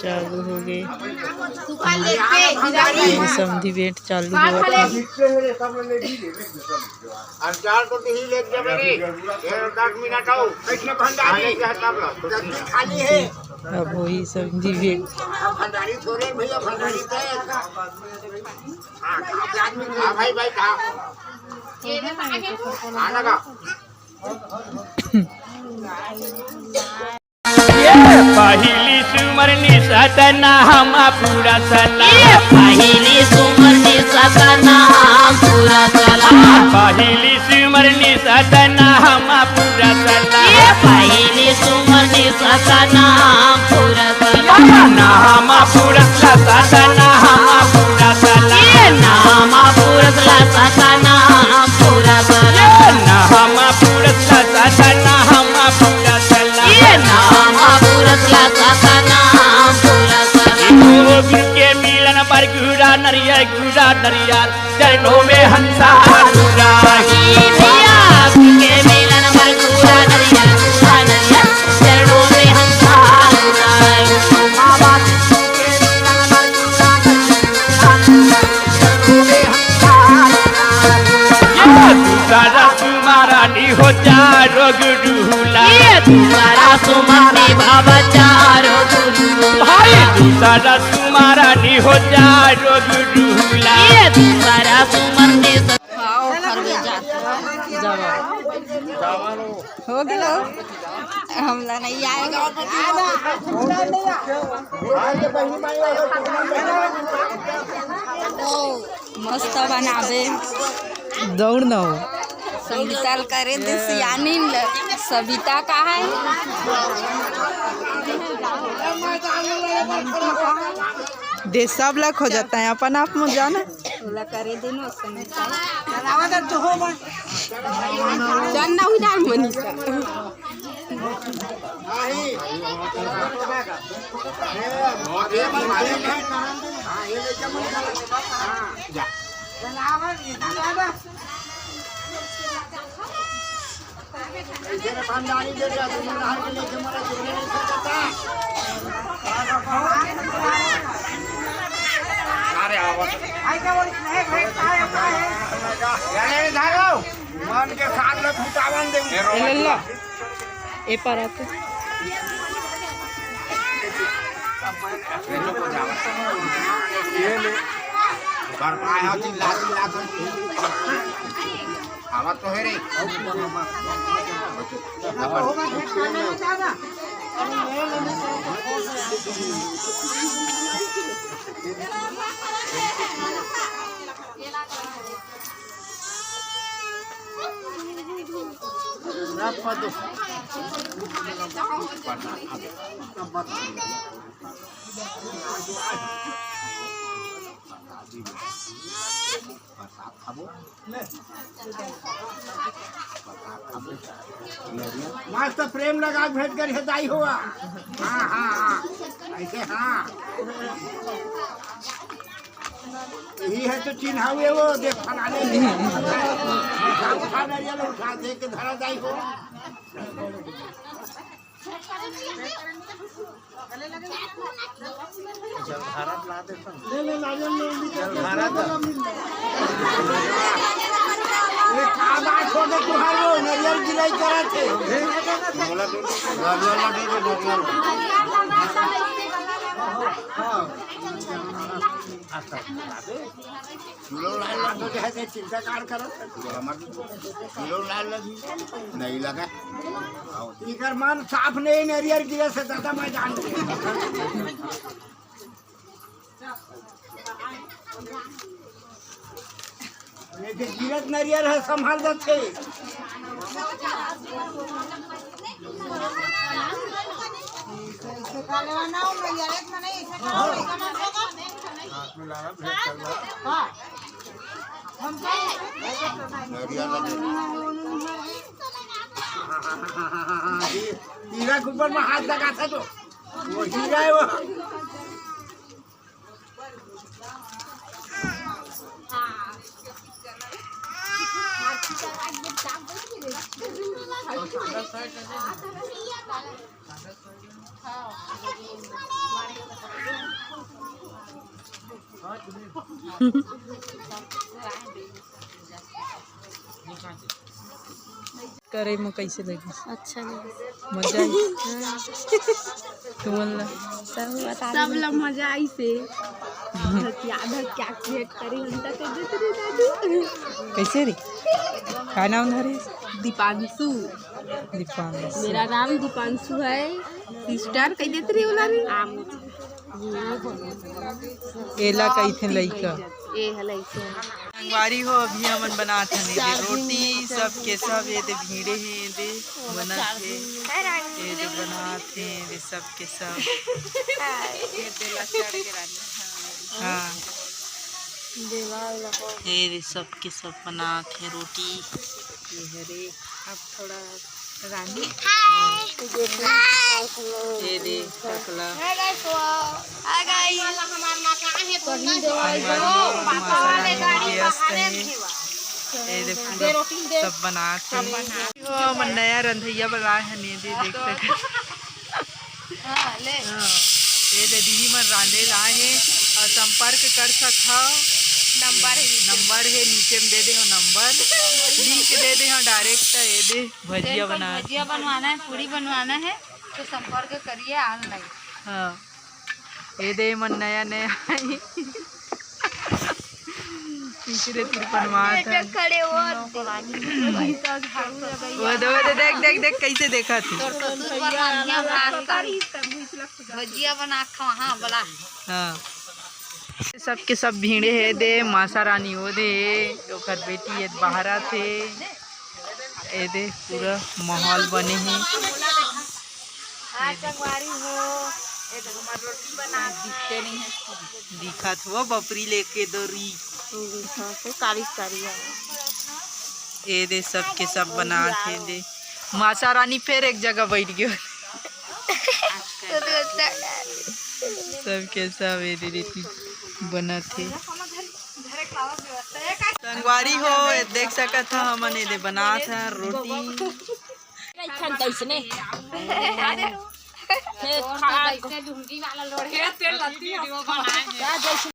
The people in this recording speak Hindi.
चालू हो गए समधी भेंट चालू हुआ। अब वही समधी भेंट पहली सुमरनी सतना हम पूरा सला पहली सुमरनी सतना हम पूरा चला पहली सुमरनी सतना हम पूरा सला पहली सुमरनी सतना हम पूरा चला नाम पूरा सतना हम पूरा सला नाम पूरा सतना हम पूरा चला नाम पूरा सतना हम पूरा सला नाम पूरा सतना हम पूरा चला के मिलन पर गुड़ा नरिया चरणों में हंसा गुड़ा के मिलन पर गुड़ा नरिया चरणों में हंसा दूसरा तुम्हारा नी हो चारो गुडूला तुम्हारा सुमरनी बाबा चारो भाई दूसरा तुम्हारा नी हो चारो गुडूला तुम्हारा सुमरनी हो गया हमला नहीं आएगा मस्त बनावे दौड़ न हो संगीताल करे दे सियानी सविता का है दे सब लग हो जाता है अपन आप में जाना करे देनो संगीता जानना हुई डाल मनीषा मन के साथ में फुटावन दे ए पर आते आवाज तो है रे मस्त प्रेम लगा भेंट कर हिदाई हुआ हाँ हाँ हाँ ऐसे हाँ यही है तो चिन्ह हुए वो देख फलाने उठा दे के धरा दाई हो नरियल गिराई करा थे चिंता कार करो नहीं लगा इधर मन साफ नहीं नरियर गिरे से दादा मैं जान गिरत नरियर है संभाल देते हीरा के ऊपर में हाथ लगा था तो वो हीरा है वो करे में कैसे लगी? अच्छा लगे। मजा आई? तुम बोलना। सब लोग मजा आई से याद है क्या क्रिएट करी हम तक दादी। कैसे रे? क्या नाम था रे? दीपांशु। दीपांशु। मेरा नाम दीपांशु है। सिस्टर कह देते रही बोला रे। एला कही थे लइका। ए हलै से संगवारी हो अभी हमन बनात हन ये रोटी सब के सब ये दे भीड़े हैं ये दे बनत है ये दे बनात हैं ये सब के सब। हाँ ये दे सब के सब बनात है रोटी ये हरे। अब थोड़ा रानी ये दे सकला सब बनाते हैं। मन नया रंधैया बना है ने दे देख सक ये दे दीदी मन रांधे लाए हैं और संपर्क कर सकता नंबर है नीचे में दे दे हो नंबर लिंक दे दे हो डायरेक्ट ये दे भजिया बनवाना है पूरी बनवाना है तो संपर्क करिए ऑनलाइन। हाँ ये दे मन नया नया तीसरे बनवात है खड़े हो वो देख देख देख कैसे देखा थी भजिया बना हाँ बोला। हाँ सब के सब भीड़े है दे मासा रानी हो दे ओकर बेटी है बाहरा थे ए दे पूरा माहौल बने हैं। दिखा था बपरी लेके दोरी ए दे सब के सब बना थे दे मासा रानी फिर एक जगह बैठ गयो सब के सब ए दे बना थे संगवारी हो देख सकत था हमन ए दे बना था रोटी